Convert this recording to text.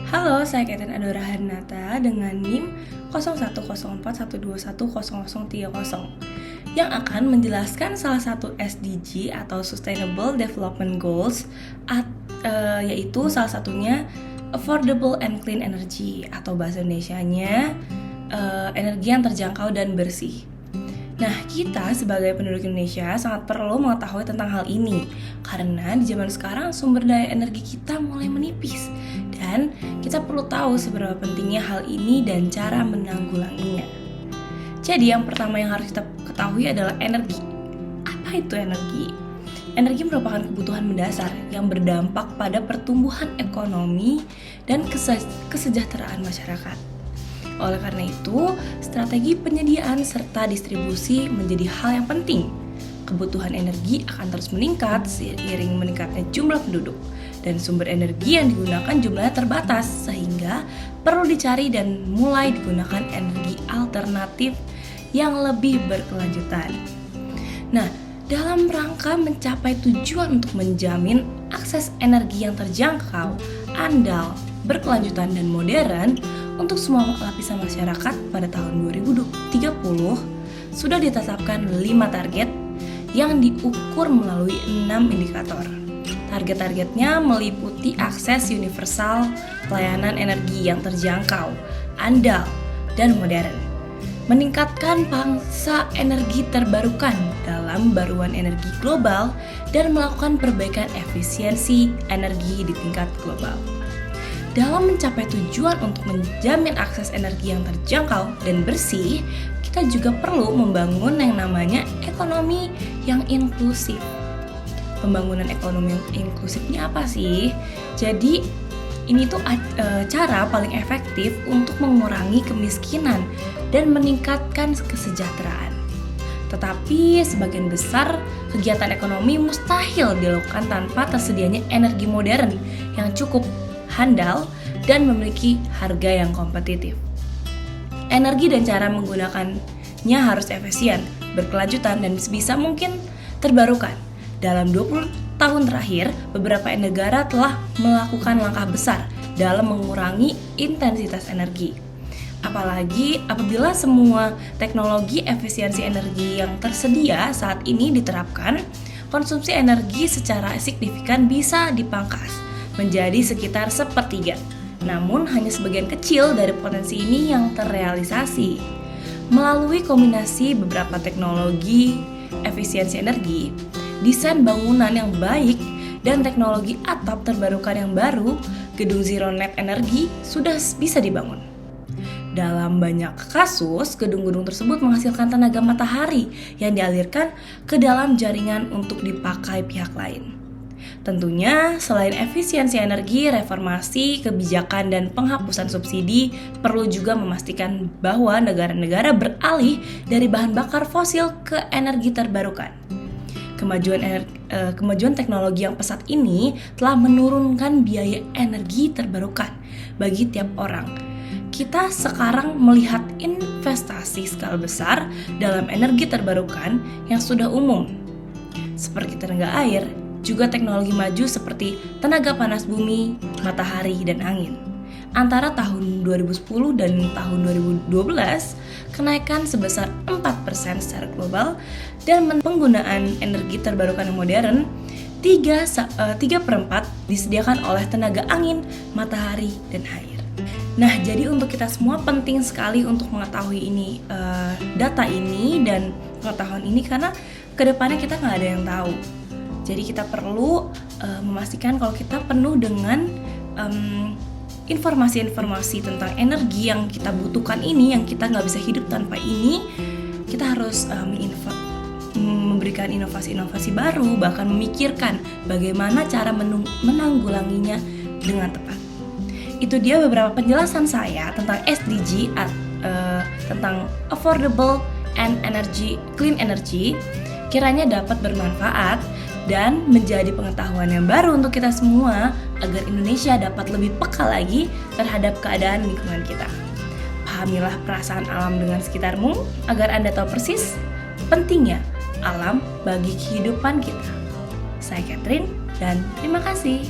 Halo, saya Catherine Adora Harnata dengan NIM 010412100030 yang akan menjelaskan salah satu SDG atau Sustainable Development Goals yaitu salah satunya Affordable and Clean Energy atau bahasa Indonesianya energi yang terjangkau dan bersih. Nah, kita sebagai penduduk Indonesia sangat perlu mengetahui tentang hal ini karena di zaman sekarang sumber daya energi kita mulai menipis dan kita perlu tahu seberapa pentingnya hal ini dan cara menanggulanginya. Jadi yang pertama yang harus kita ketahui adalah energi. Apa itu energi? Energi merupakan kebutuhan mendasar yang berdampak pada pertumbuhan ekonomi dan kesejahteraan masyarakat. Oleh karena itu, strategi penyediaan serta distribusi menjadi hal yang penting. Kebutuhan energi akan terus meningkat seiring meningkatnya jumlah penduduk dan sumber energi yang digunakan jumlahnya terbatas sehingga perlu dicari dan mulai digunakan energi alternatif yang lebih berkelanjutan. Nah, dalam rangka mencapai tujuan untuk menjamin akses energi yang terjangkau, andal, berkelanjutan dan modern untuk semua lapisan masyarakat pada tahun 2030 sudah ditetapkan 5 target yang diukur melalui 6 indikator. Target-targetnya meliputi akses universal, pelayanan energi yang terjangkau, andal, dan modern, meningkatkan pangsa energi terbarukan dalam baruan energi global, dan melakukan perbaikan efisiensi energi di tingkat global. Dalam mencapai tujuan untuk menjamin akses energi yang terjangkau dan bersih, kita juga perlu membangun yang namanya ekonomi yang inklusif. Pembangunan ekonomi yang inklusifnya apa sih? Jadi, ini tuh cara paling efektif untuk mengurangi kemiskinan dan meningkatkan kesejahteraan. Tetapi sebagian besar kegiatan ekonomi mustahil dilakukan tanpa tersedianya energi modern yang cukup, handal, dan memiliki harga yang kompetitif. Energi dan cara menggunakannya harus efisien, berkelanjutan, dan sebisa mungkin terbarukan. Dalam 20 tahun terakhir, beberapa negara telah melakukan langkah besar dalam mengurangi intensitas energi. Apalagi apabila semua teknologi efisiensi energi yang tersedia saat ini diterapkan, konsumsi energi secara signifikan bisa dipangkas menjadi sekitar sepertiga. Namun hanya sebagian kecil dari potensi ini yang terrealisasi. Melalui kombinasi beberapa teknologi efisiensi energi, desain bangunan yang baik, dan teknologi atap terbarukan yang baru, gedung zero net energi sudah bisa dibangun. Dalam banyak kasus, gedung-gedung tersebut menghasilkan tenaga matahari yang dialirkan ke dalam jaringan untuk dipakai pihak lain. Tentunya, selain efisiensi energi, reformasi, kebijakan, dan penghapusan subsidi perlu juga memastikan bahwa negara-negara beralih dari bahan bakar fosil ke energi terbarukan. Kemajuan teknologi yang pesat ini telah menurunkan biaya energi terbarukan bagi tiap orang. Kita sekarang melihat investasi skala besar dalam energi terbarukan yang sudah umum, seperti tenaga air, juga teknologi maju seperti tenaga panas bumi, matahari, dan angin. Antara tahun 2010 dan tahun 2012, kenaikan sebesar 4% secara global dan penggunaan energi terbarukan yang modern 3/4 disediakan oleh tenaga angin, matahari, dan air. Nah, jadi untuk kita semua penting sekali untuk mengetahui ini, data ini dan pengetahuan ini karena kedepannya kita nggak ada yang tahu. Jadi kita perlu memastikan kalau kita penuh dengan informasi-informasi tentang energi yang kita butuhkan ini, yang kita nggak bisa hidup tanpa ini. Kita harus memberikan inovasi-inovasi baru, bahkan memikirkan bagaimana cara menanggulanginya dengan tepat. Itu dia beberapa penjelasan saya tentang SDG, tentang Affordable and Clean Energy. Kiranya dapat bermanfaat dan menjadi pengetahuan yang baru untuk kita semua agar Indonesia dapat lebih peka lagi terhadap keadaan lingkungan kita. Pahamilah perasaan alam dengan sekitarmu agar Anda tahu persis pentingnya alam bagi kehidupan kita. Saya Catherine dan terima kasih.